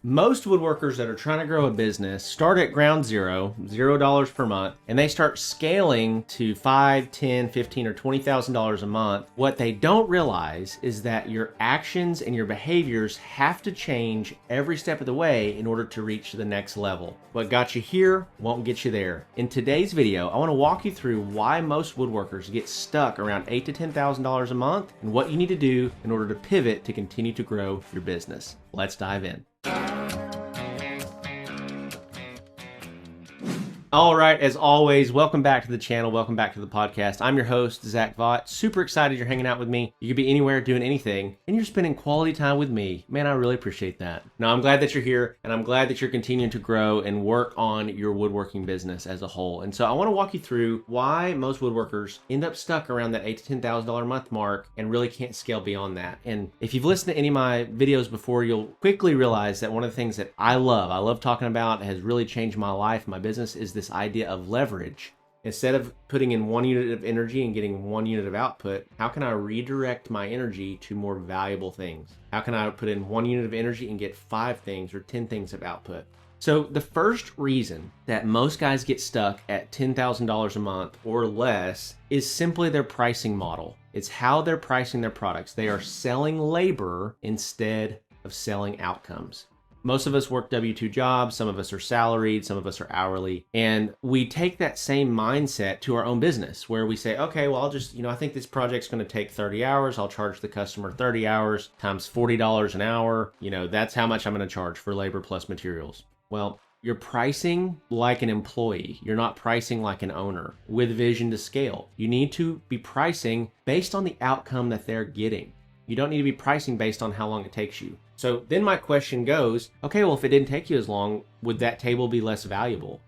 Most woodworkers that are trying to grow a business start at ground zero, $0 per month, and they start scaling to $5, $10, $15, or $20,000 a month. What they don't realize is that your actions and your behaviors have to change every step of the way in order to reach the next level. What got you here won't get you there. In today's video, I want to walk you through why most woodworkers get stuck around $8,000 to $10,000 a month and what you need to do in order to pivot to continue to grow your business. Let's dive in. All right, as always, welcome back to the channel. Welcome back to the podcast. I'm your host, Zach Vaught. Super excited you're hanging out with me. You could be anywhere doing anything, and you're spending quality time with me. Man, I really appreciate that. Now, I'm glad that you're here, and I'm glad that you're continuing to grow and work on your woodworking business as a whole. And so I want to walk you through why most woodworkers end up stuck around that $8,000 to $10,000 a month mark and really can't scale beyond that. And if you've listened to any of my videos before, you'll quickly realize that one of the things that I love talking about, has really changed my life, my business, is this idea of leverage. Instead of putting in 1 unit of energy and getting 1 unit of output, how can I redirect my energy to more valuable things? How can I put in 1 unit of energy and get 5 things or 10 things of output? So the first reason that most guys get stuck at $10,000 a month or less is simply their pricing model. It's how they're pricing their products. They are selling labor instead of selling outcomes. Most of us work W-2 jobs, some of us are salaried, some of us are hourly, and we take that same mindset to our own business where we say, okay, well, I'll just, I think this project's going to take 30 hours. I'll charge the customer 30 hours times $40 an hour. That's how much I'm going to charge for labor plus materials. Well, you're pricing like an employee. You're not pricing like an owner with vision to scale. You need to be pricing based on the outcome that they're getting. You don't need to be pricing based on how long it takes you. So then my question goes, okay, well, if it didn't take you as long, would that table be less valuable?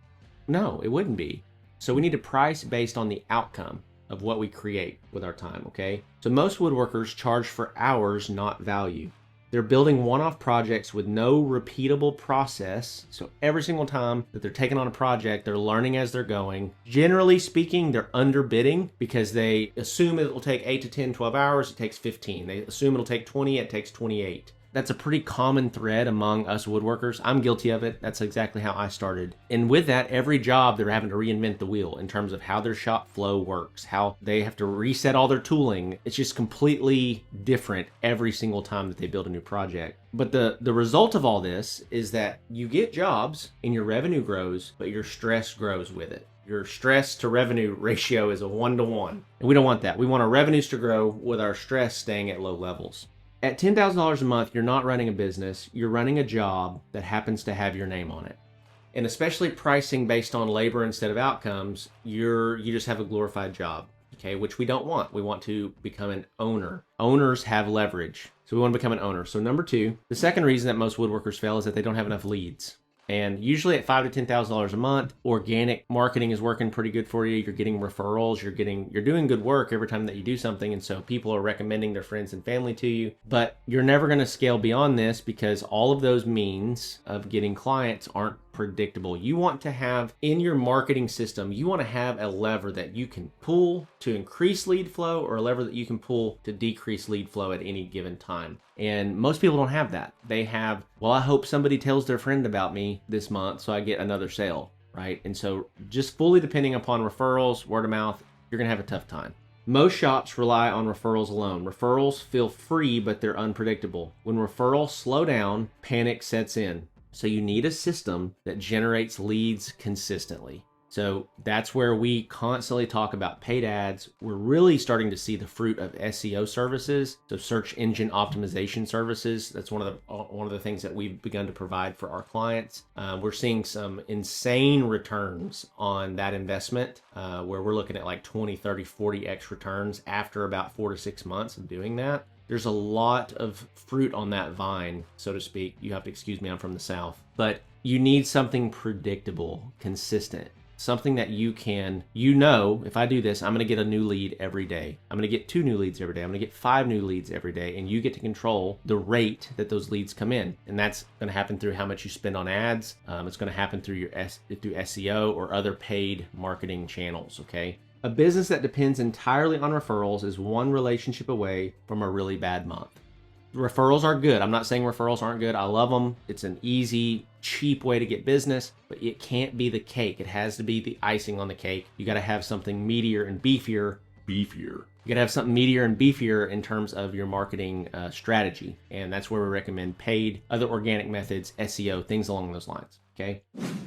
No, it wouldn't be. So we need to price based on the outcome of what we create with our time, okay? So most woodworkers charge for hours, not value. They're building one-off projects with no repeatable process. So every single time that they're taking on a project, they're learning as they're going. Generally speaking, they're underbidding because they assume it will take 8 to 10, 12 hours. It takes 15. They assume it'll take 20. It takes 28. That's a pretty common thread among us woodworkers. I'm guilty of it. That's exactly how I started. And with that, every job they're having to reinvent the wheel in terms of how their shop flow works, how they have to reset all their tooling. It's just completely different every single time that they build a new project. But the result of all this is that you get jobs and your revenue grows, but your stress grows with it. Your stress to revenue ratio is a 1-to-1. And we don't want that. We want our revenues to grow with our stress staying at low levels. At $10,000 a month, you're not running a business, you're running a job that happens to have your name on it. And especially pricing based on labor instead of outcomes, you just have a glorified job, okay, which we don't want. We want to become an owner. Owners have leverage, so we want to become an owner. So number 2, the second reason that most woodworkers fail is that they don't have enough leads. And usually at $5,000 to $10,000 a month, organic marketing is working pretty good for you. You're getting referrals, you're doing good work every time that you do something. And so people are recommending their friends and family to you, but you're never going to scale beyond this because all of those means of getting clients aren't predictable. You want to have in your marketing system, you want to have a lever that you can pull to increase lead flow or a lever that you can pull to decrease lead flow at any given time. And most people don't have that. They have, well, I hope somebody tells their friend about me this month so I get another sale, right? And so just fully depending upon referrals, word of mouth, you're going to have a tough time. Most shops rely on referrals alone. Referrals feel free, but they're unpredictable. When referrals slow down, panic sets in. So you need a system that generates leads consistently. So that's where we constantly talk about paid ads. We're really starting to see the fruit of SEO services, so search engine optimization services. That's one of the things that we've begun to provide for our clients. We're seeing some insane returns on that investment, where we're looking at like 20, 30, 40x returns after about 4 to 6 months of doing that. There's a lot of fruit on that vine, so to speak. You have to excuse me, I'm from the South. But you need something predictable, consistent. Something that you can, if I do this, I'm going to get a new lead every day. I'm going to get 2 new leads every day. I'm going to get 5 new leads every day. And you get to control the rate that those leads come in. And that's going to happen through how much you spend on ads. It's going to happen through through SEO or other paid marketing channels, okay? A business that depends entirely on referrals is one relationship away from a really bad month. Referrals are good. I'm not saying referrals aren't good. I love them. It's an easy, cheap way to get business, but it can't be the cake. It has to be the icing on the cake. You got to have something meatier and beefier. You gotta have something meatier and beefier in terms of your marketing strategy. And that's where we recommend paid, other organic methods, SEO, things along those lines, okay?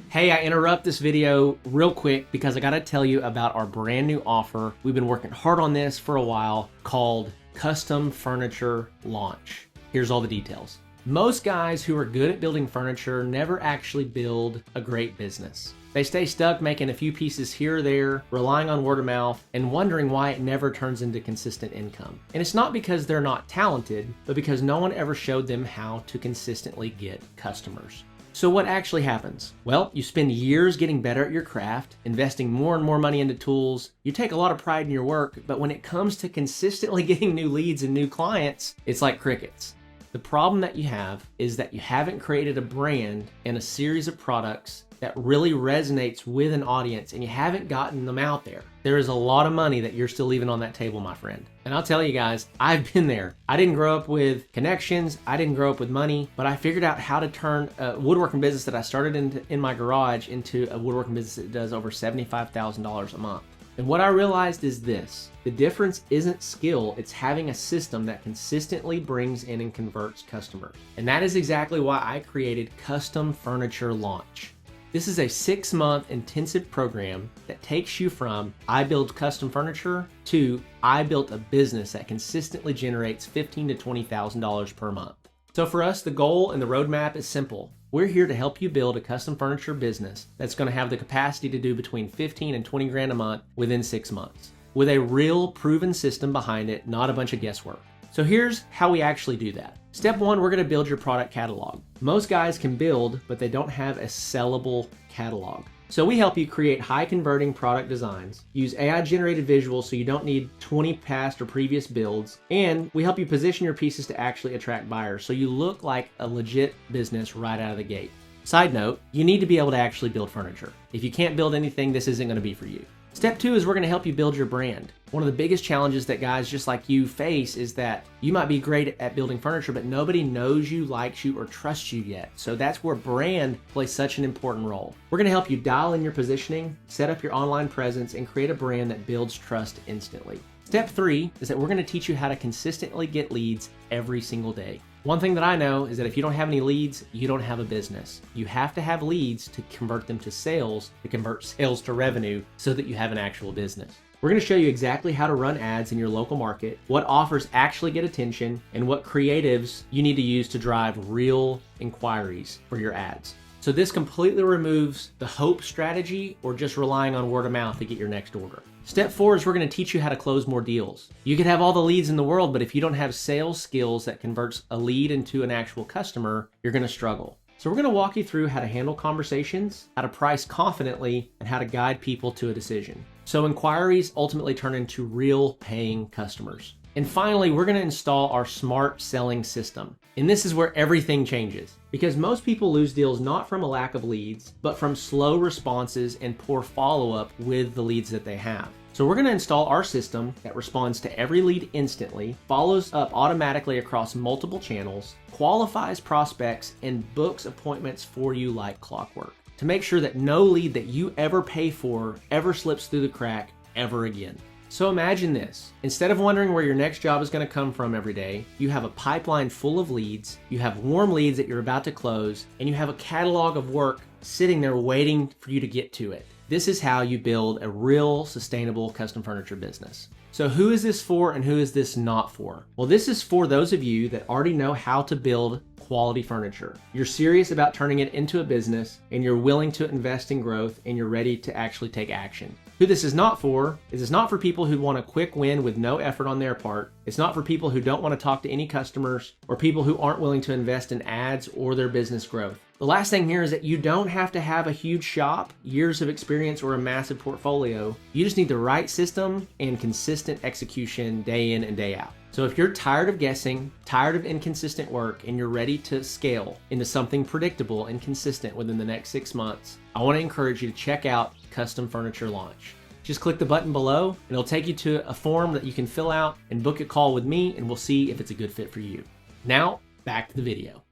Hey, I interrupt this video real quick because I gotta tell you about our brand new offer. We've been working hard on this for a while, called Custom Furniture Launch. Here's all the details. Most guys who are good at building furniture never actually build a great business. They stay stuck making a few pieces here or there, relying on word of mouth, and wondering why it never turns into consistent income. And it's not because they're not talented, but because no one ever showed them how to consistently get customers. So what actually happens? Well, you spend years getting better at your craft, investing more and more money into tools. You take a lot of pride in your work, but when it comes to consistently getting new leads and new clients, it's like crickets. The problem that you have is that you haven't created a brand and a series of products that really resonates with an audience, and you haven't gotten them out there. There is a lot of money that you're still leaving on that table, my friend. And I'll tell you guys, I've been there. I didn't grow up with connections. I didn't grow up with money, but I figured out how to turn a woodworking business that I started in my garage into a woodworking business that does over $75,000 a month. And what I realized is this: the difference isn't skill, it's having a system that consistently brings in and converts customers. And that is exactly why I created Custom Furniture Launch. This is a 6-month intensive program that takes you from I build custom furniture to I built a business that consistently generates $15,000 to $20,000 per month. So for us, the goal and the roadmap is simple. We're here to help you build a custom furniture business that's going to have the capacity to do between 15 and 20 grand a month within 6 months, with a real proven system behind it, not a bunch of guesswork. So here's how we actually do that. Step 1, we're going to build your product catalog. Most guys can build, but they don't have a sellable catalog. So we help you create high converting product designs, use AI generated visuals so you don't need 20 past or previous builds, and we help you position your pieces to actually attract buyers so you look like a legit business right out of the gate. Side note, you need to be able to actually build furniture. If you can't build anything, this isn't going to be for you. Step 2 is we're going to help you build your brand. One of the biggest challenges that guys just like you face is that you might be great at building furniture, but nobody knows you, likes you, or trusts you yet. So that's where brand plays such an important role. We're going to help you dial in your positioning, set up your online presence, and create a brand that builds trust instantly. Step 3 is that we're going to teach you how to consistently get leads every single day. One thing that I know is that if you don't have any leads, you don't have a business. You have to have leads to convert them to sales, to convert sales to revenue, so that you have an actual business. We're going to show you exactly how to run ads in your local market, what offers actually get attention, and what creatives you need to use to drive real inquiries for your ads. So this completely removes the hope strategy or just relying on word of mouth to get your next order. Step 4 is we're going to teach you how to close more deals. You could have all the leads in the world, but if you don't have sales skills that converts a lead into an actual customer, you're going to struggle. So we're going to walk you through how to handle conversations, how to price confidently, and how to guide people to a decision. So inquiries ultimately turn into real paying customers. And finally, we're going to install our smart selling system. And this is where everything changes, because most people lose deals not from a lack of leads, but from slow responses and poor follow-up with the leads that they have. So we're going to install our system that responds to every lead instantly, follows up automatically across multiple channels, qualifies prospects, and books appointments for you like clockwork to make sure that no lead that you ever pay for ever slips through the crack ever again. So imagine this. Instead of wondering where your next job is going to come from every day, you have a pipeline full of leads, you have warm leads that you're about to close, and you have a catalog of work sitting there waiting for you to get to it. This is how you build a real sustainable custom furniture business. So who is this for and who is this not for? Well, this is for those of you that already know how to build quality furniture. You're serious about turning it into a business, and you're willing to invest in growth, and you're ready to actually take action. Who this is not for is it's not for people who want a quick win with no effort on their part. It's not for people who don't want to talk to any customers, or people who aren't willing to invest in ads or their business growth. The last thing here is that you don't have to have a huge shop, years of experience, or a massive portfolio. You just need the right system and consistent execution day in and day out. So if you're tired of guessing, tired of inconsistent work, and you're ready to scale into something predictable and consistent within the next 6 months, I want to encourage you to check out Custom Furniture Launch. Just click the button below and it'll take you to a form that you can fill out and book a call with me, and we'll see if it's a good fit for you. Now, back to the video.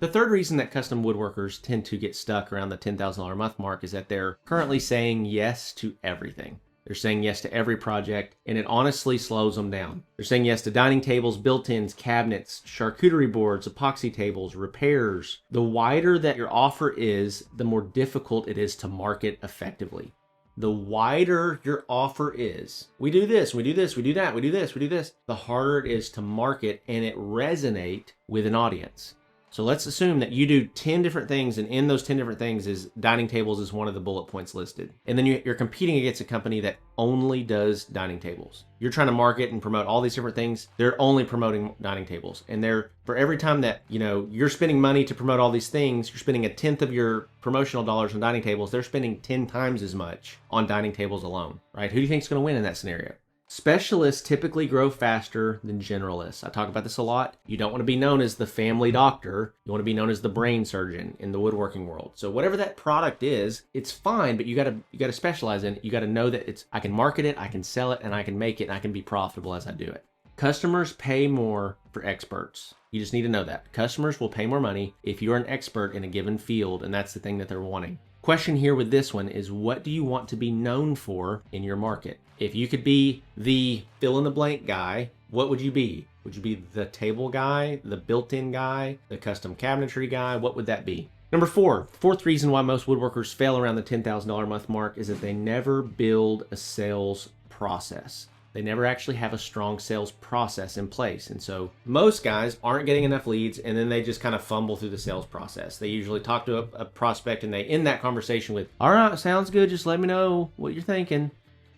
The third reason that custom woodworkers tend to get stuck around the $10,000 a month mark is that they're currently saying yes to everything. They're saying yes to every project, and it honestly slows them down. They're saying yes to dining tables, built-ins, cabinets, charcuterie boards, epoxy tables, repairs. The wider that your offer is, the more difficult it is to market effectively. The wider your offer is, we do this, we do this, we do that, we do this, we do this, the harder it is to market and it resonate with an audience. So let's assume that you do 10 different things, and in those 10 different things is dining tables is one of the bullet points listed. And then you're competing against a company that only does dining tables. You're trying to market and promote all these different things. They're only promoting dining tables. And for every time that, you're spending money to promote all these things, you're spending 1/10 of your promotional dollars on dining tables. They're spending 10 times as much on dining tables alone, right? Who do you think is going to win in that scenario? Specialists typically grow faster than generalists. I talk about this a lot. You don't want to be known as the family doctor. You want to be known as the brain surgeon in the woodworking world. So whatever that product is, it's fine, but you gotta specialize in it. You gotta know that I can market it, I can sell it, and I can make it, and I can be profitable as I do it. Customers pay more for experts. You just need to know that. Customers will pay more money if you're an expert in a given field, and that's the thing that they're wanting. Question here with this one is, what do you want to be known for in your market? If you could be the fill in the blank guy, what would you be? Would you be the table guy, the built-in guy, the custom cabinetry guy? What would that be? Number fourth reason why most woodworkers fail around the $10,000 a month mark is that they never build a sales process. They never actually have a strong sales process in place. And so most guys aren't getting enough leads, and then they just kind of fumble through the sales process. They usually talk to a prospect and they end that conversation with, all right, sounds good. Just let me know what you're thinking.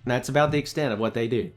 And that's about the extent of what they do,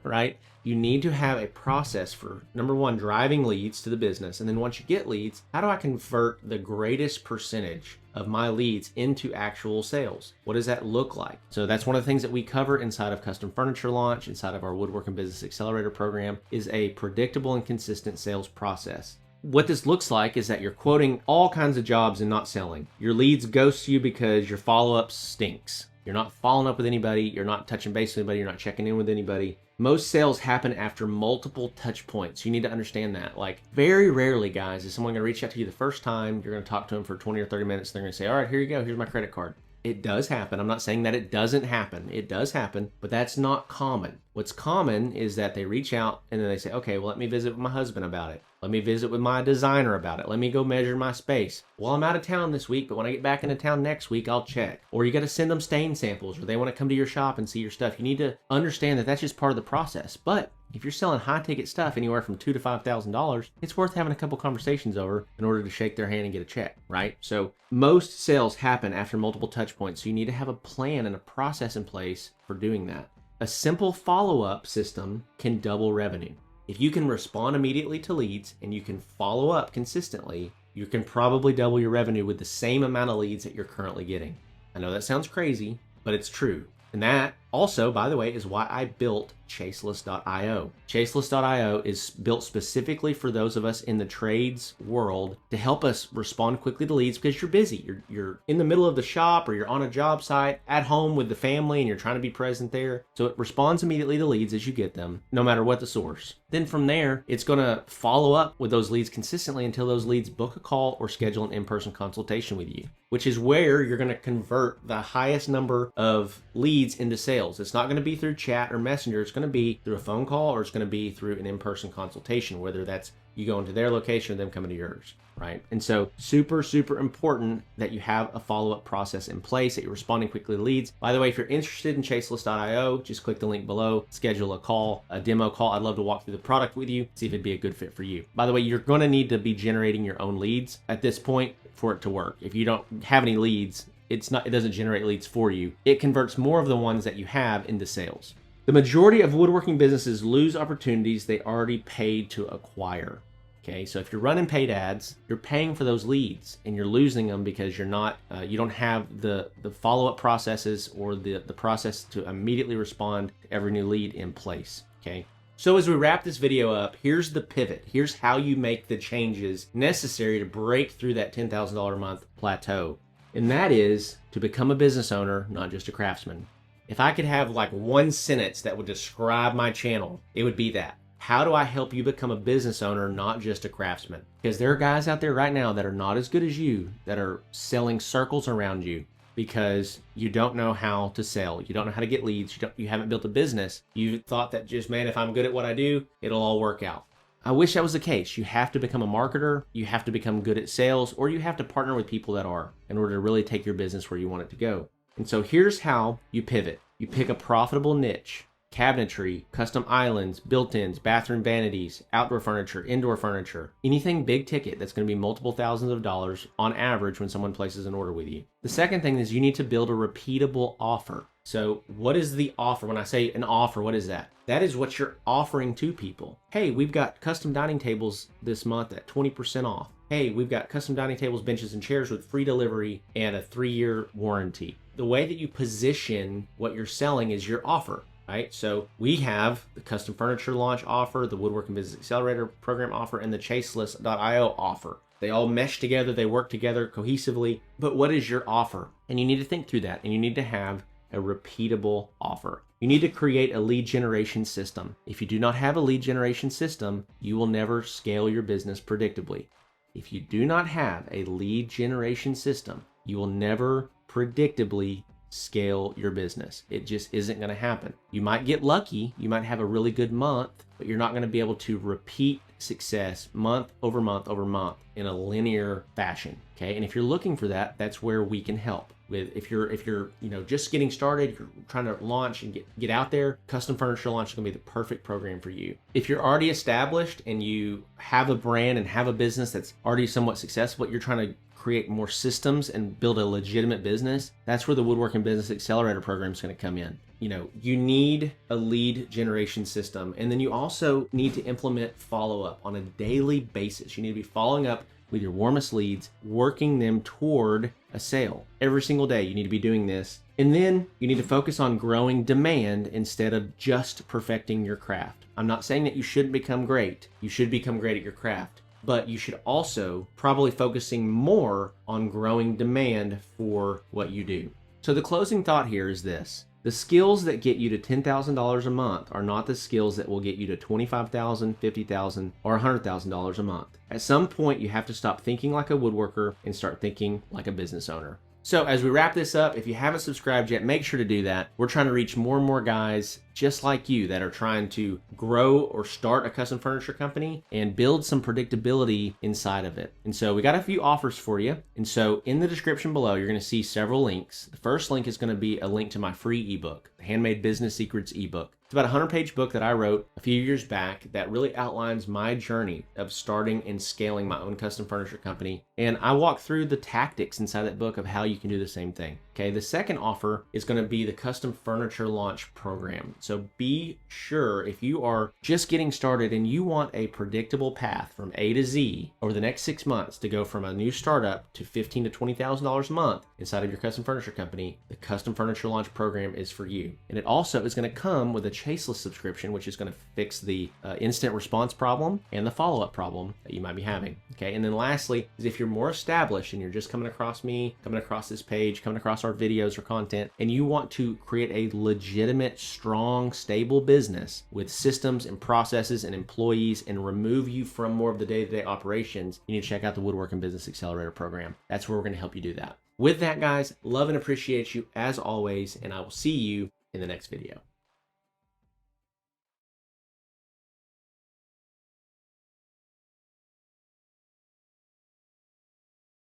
right? You need to have a process for, number one, driving leads to the business. And then once you get leads, how do I convert the greatest percentage of my leads into actual sales? What does that look like? So that's one of the things that we cover inside of Custom Furniture Launch, inside of our Woodworking Business Accelerator program, is a predictable and consistent sales process. What this looks like is that you're quoting all kinds of jobs and not selling. Your leads ghost you because your follow-up stinks. You're not following up with anybody. You're not touching base with anybody. You're not checking in with anybody. Most sales happen after multiple touch points. You need to understand that. Like, very rarely, guys, is someone going to reach out to you the first time. You're going to talk to them for 20 or 30 minutes. They're going to say, all right, here you go. Here's my credit card. It does happen. I'm not saying that it doesn't happen. It does happen, but that's not common. What's common is that they reach out and then they say, okay, well, let me visit with my husband about it. Let me visit with my designer about it. Let me go measure my space. Well, I'm out of town this week, but when I get back into town next week, I'll check. Or you got to send them stain samples, or they want to come to your shop and see your stuff. You need to understand that that's just part of the process. But if you're selling high ticket stuff anywhere from $2,000 to $5,000, it's worth having a couple conversations over in order to shake their hand and get a check, right? So most sales happen after multiple touch points. So you need to have a plan and a process in place for doing that. A simple follow-up system can double revenue. If you can respond immediately to leads and you can follow up consistently, you can probably double your revenue with the same amount of leads that you're currently getting. I know that sounds crazy, but it's true. And that also, by the way, is why I built Chaseless.io. Chaseless.io is built specifically for those of us in the trades world to help us respond quickly to leads, because you're busy. You're in the middle of the shop, or you're on a job site at home with the family and you're trying to be present there. So it responds immediately to leads as you get them, no matter what the source. Then from there, it's going to follow up with those leads consistently until those leads book a call or schedule an in-person consultation with you, which is where you're going to convert the highest number of leads into sales. It's not going to be through chat or messenger. It's going to be through a phone call, or it's going to be through an in-person consultation, whether that's you go into their location or them coming to yours, right? And so super, super important that you have a follow-up process in place, that you're responding quickly to leads. By the way, if you're interested in Chaseless.io, just click the link below, schedule a call, a demo call. I'd love to walk through the product with you, see if it'd be a good fit for you. By the way, you're going to need to be generating your own leads at this point for it to work. If you don't have any leads, it doesn't generate leads for you. It converts more of the ones that you have into sales. The majority of woodworking businesses lose opportunities they already paid to acquire. Okay, so if you're running paid ads, you're paying for those leads and you're losing them because you don't have the follow-up processes or the process to immediately respond to every new lead in place. Okay. So as we wrap this video up, here's the pivot. Here's how you make the changes necessary to break through that $10,000 a month plateau. And that is to become a business owner, not just a craftsman. If I could have like one sentence that would describe my channel, it would be that. how do I help you become a business owner, not just a craftsman? Because there are guys out there right now that are not as good as you, that are selling circles around you because you don't know how to sell. You don't know how to get leads. You haven't built a business. You thought that just, man, if I'm good at what I do, it'll all work out. I wish that was the case. You have to become a marketer, you have to become good at sales, or you have to partner with people that are in order to really take your business where you want it to go. And so here's how you pivot. You pick a profitable niche: cabinetry, custom islands, built-ins, bathroom vanities, outdoor furniture, indoor furniture, anything big ticket that's going to be multiple thousands of dollars on average when someone places an order with you. The second thing is you need to build a repeatable offer. So what is the offer? When I say an offer, what is that? That is what you're offering to people. Hey, we've got custom dining tables this month at 20% off. Hey, we've got custom dining tables, benches, and chairs with free delivery and a 3-year warranty. The way that you position what you're selling is your offer, right? So we have the custom furniture launch offer, the Woodworking Business Accelerator program offer, and the Chaseless.io offer. They all mesh together, they work together cohesively. But what is your offer? And you need to think through that, and you need to have a repeatable offer. You need to create a lead generation system. If you do not have a lead generation system, you will never scale your business predictably. If you do not have a lead generation system, you will never predictably scale your business. It just isn't going to happen. You might get lucky, you might have a really good month, but you're not going to be able to repeat success month over month over month in a linear fashion. Okay, and if you're looking for that, that's where we can help. If you're just getting started, you're trying to launch and get out there, custom furniture launch is going to be the perfect program for you. If you're already established and you have a brand and have a business that's already somewhat successful, you're trying to create more systems and build a legitimate business, that's where the Woodworking Business Accelerator program is going to come in. You need a lead generation system, and then you also need to implement follow-up on a daily basis. You need to be following up with your warmest leads, working them toward a sale. Every single day you need to be doing this. And then you need to focus on growing demand instead of just perfecting your craft. I'm not saying that you shouldn't become great. You should become great at your craft. But you should also probably focusing more on growing demand for what you do. So the closing thought here is this. The skills that get you to $10,000 a month are not the skills that will get you to $25,000, $50,000, or $100,000 a month. At some point, you have to stop thinking like a woodworker and start thinking like a business owner. So as we wrap this up, if you haven't subscribed yet, make sure to do that. We're trying to reach more and more guys just like you that are trying to grow or start a custom furniture company and build some predictability inside of it. And so we got a few offers for you. And so in the description below, you're going to see several links. The first link is going to be a link to my free ebook, the Handmade Business Secrets ebook. It's about a 100-page book that I wrote a few years back that really outlines my journey of starting and scaling my own custom furniture company. And I walk through the tactics inside that book of how you can do the same thing. Okay, the second offer is going to be the custom furniture launch program. So be sure if you are just getting started and you want a predictable path from A to Z over the next 6 months to go from a new startup to $15,000 to $20,000 a month inside of your custom furniture company, the custom furniture launch program is for you. And it also is going to come with a Chaseless subscription, which is going to fix the instant response problem and the follow-up problem that you might be having. Okay, and then lastly is if you're more established and you're just coming across me, coming across this page, coming across our videos or content, and you want to create a legitimate, strong, stable business with systems and processes and employees and remove you from more of the day-to-day operations, you need to check out the Woodworking Business Accelerator program. That's where we're going to help you do that. With that, guys, love and appreciate you as always, and I will see you in the next video.